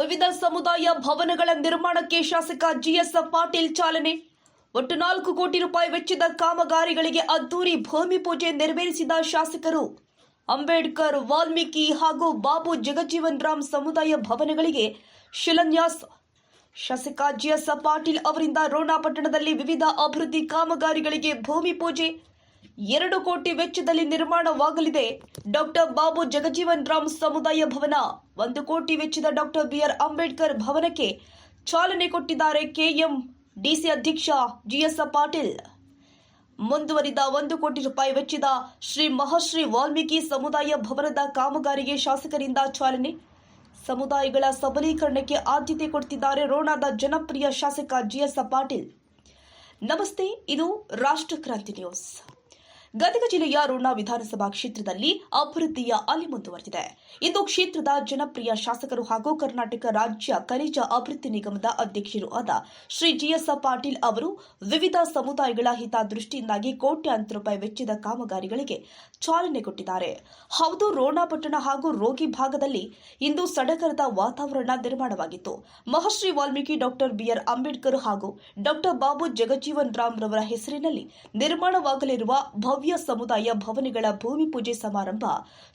ವಿವಿಧ ಸಮುದಾಯ ಭವನಗಳ ನಿರ್ಮಾಣಕ್ಕೆ ಶಾಸಕ ಜಿಎಸ್ ಪಾಟೀಲ್ ಚಾಲನೆ. ಒಟ್ಟು 4 ಕೋಟಿ ರೂಪಾಯಿ ವೆಚ್ಚದ ಕಾಮಗಾರಿಗಳಿಗೆ ಅದ್ದೂರಿ ಭೂಮಿ ಪೂಜೆ ನೆರವೇರಿಸಿದ ಶಾಸಕರು. ಅಂಬೇಡ್ಕರ್, ವಾಲ್ಮೀಕಿ ಹಾಗೂ ಬಾಬು ಜಗಜೀವನ್ ರಾಮ್ ಸಮುದಾಯ ಭವನಗಳಿಗೆ ಶಿಲಾನ್ಯಾಸ. ಶಾಸಕ ಜಿಎಸ್ ಪಾಟೀಲ್ ಅವರಿಂದ ರೋಣ ಪಟ್ಟಣದಲ್ಲಿ ವಿವಿಧ ಅಭಿವೃದ್ಧಿ ಕಾಮಗಾರಿಗಳಿಗೆ ಭೂಮಿ ಪೂಜೆ. 2 ಕೋಟಿ ವೆಚ್ಚದಲ್ಲಿ ನಿರ್ಮಾಣವಾಗಲಿದೆ ಡಾಕ್ಟರ್ ಬಾಬು ಜಗಜೀವನ್ ರಾಮ್ ಸಮುದಾಯ ಭವನ. 1 ಕೋಟಿ ವೆಚ್ಚದ ಡಾಕ್ಟರ್ ಬಿಆರ್ ಅಂಬೇಡ್ಕರ್ ಭವನಕ್ಕೆ ಚಾಲನೆ ಕೊಟ್ಟಿದ್ದಾರೆ ಕೆಎಂಡಿಸಿ ಅಧ್ಯಕ್ಷ ಜಿಎಸ್ ಪಾಟೀಲ್. ಮುಂದುವರಿದ 1 ಕೋಟಿ ರೂಪಾಯಿ ವೆಚ್ಚದ ಶ್ರೀ ಮಹರ್ಷಿ ವಾಲ್ಮೀಕಿ ಸಮುದಾಯ ಭವನದ ಕಾಮಗಾರಿಗೆ ಶಾಸಕರಿಂದ ಚಾಲನೆ. ಸಮುದಾಯಗಳ ಸಬಲೀಕರಣಕ್ಕೆ ಆದ್ಯತೆ ಕೊಡುತ್ತಿದ್ದಾರೆ ರೋಣದ ಜನಪ್ರಿಯ ಶಾಸಕ ಜಿಎಸ್ ಪಾಟೀಲ್. ನಮಸ್ತೆ, ಇದು ರಾಷ್ಟ್ರಕ್ರಾಂತಿ ನ್ಯೂಸ್. ಗದಗ ಜಿಲ್ಲೆಯ ರೋಣ ವಿಧಾನಸಭಾ ಕ್ಷೇತ್ರದಲ್ಲಿ ಅಭಿವೃದ್ಧಿಯ ಅಲೆ ಮುಂದುವರೆದಿದೆ. ಇಂದು ಕ್ಷೇತ್ರದ ಜನಪ್ರಿಯ ಶಾಸಕರು ಹಾಗೂ ಕರ್ನಾಟಕ ರಾಜ್ಯ ಖನಿಜ ಅಭಿವೃದ್ಧಿ ನಿಗಮದ ಅಧ್ಯಕ್ಷರು ಆದ ಶ್ರೀ ಜಿಎಸ್ ಪಾಟೀಲ್ ಅವರು ವಿವಿಧ ಸಮುದಾಯಗಳ ಹಿತದೃಷ್ಟಿಯಿಂದಾಗಿ ಕೋಟ್ಯಾಂತರ ರೂಪಾಯಿ ವೆಚ್ಚದ ಕಾಮಗಾರಿಗಳಿಗೆ ಚಾಲನೆ ಕೊಟ್ಟಿದ್ದಾರೆ. ಹೌದು, ರೋಣ ಪಟ್ಟಣ ಹಾಗೂ ರೋಗಿ ಭಾಗದಲ್ಲಿ ಇಂದು ಸಡಗರದ ವಾತಾವರಣ ನಿರ್ಮಾಣವಾಗಿತ್ತು. ಮಹರ್ಷಿ ವಾಲ್ಮೀಕಿ, ಡಾಕ್ಟರ್ ಬಿಆರ್ ಅಂಬೇಡ್ಕರ್ ಹಾಗೂ ಡಾಕ್ಟರ್ ಬಾಬು ಜಗಜೀವನ್ ರಾಮ್ ರವರ ಹೆಸರಿನಲ್ಲಿ ನಿರ್ಮಾಣವಾಗಲಿರುವ ಭವ್ಯ ಸಮುದಾಯ ಭವನಗಳ ಭೂಮಿ ಪೂಜೆ ಸಮಾರಂಭ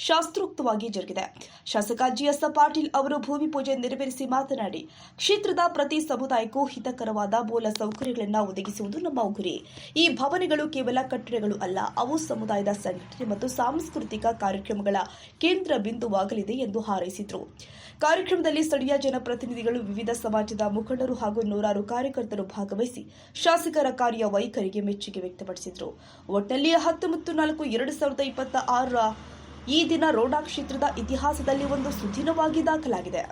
ಶಾಸ್ತ್ರೋಕ್ತವಾಗಿ ಜರುಗಿದೆ. ಶಾಸಕ ಜಿಎಸ್ ಪಾಟೀಲ್ ಅವರು ಭೂಮಿ ಪೂಜೆ ನೆರವೇರಿಸಿ ಮಾತನಾಡಿ, ಕ್ಷೇತ್ರದ ಪ್ರತಿ ಸಮುದಾಯಕ್ಕೂ ಹಿತಕರವಾದ ಮೂಲ ಸೌಕರ್ಯಗಳನ್ನು ಒದಗಿಸುವುದು ನಮ್ಮ ಗುರಿ. ಈ ಭವನಗಳು ಕೇವಲ ಕಟ್ಟಡಗಳು ಅಲ್ಲ, ಅವು ಸಮುದಾಯದ ಸಂಘಟನೆ ಮತ್ತು ಸಾಂಸ್ಕೃತಿಕ ಕಾರ್ಯಕ್ರಮಗಳ ಕೇಂದ್ರ ಬಿಂದುವಾಗಲಿದೆ ಎಂದು ಹಾರೈಸಿದರು. ಕಾರ್ಯಕ್ರಮದಲ್ಲಿ ಸ್ಥಳೀಯ ಜನಪ್ರತಿನಿಧಿಗಳು, ವಿವಿಧ ಸಮಾಜದ ಮುಖಂಡರು ಹಾಗೂ ನೂರಾರು ಕಾರ್ಯಕರ್ತರು ಭಾಗವಹಿಸಿ ಶಾಸಕರ ಕಾರ್ಯವೈಖರಿಗೆ ಮೆಚ್ಚುಗೆ ವ್ಯಕ್ತಪಡಿಸಿದರು. ಒಟ್ಟಲ್ಲಿ 19/4/2026 ಈ ದಿನ ರೋಣ ಕ್ಷೇತ್ರದ ಇತಿಹಾಸದಲ್ಲಿ ಒಂದು ಸುದಿನವಾಗಿ ದಾಖಲಾಗಿದೆ.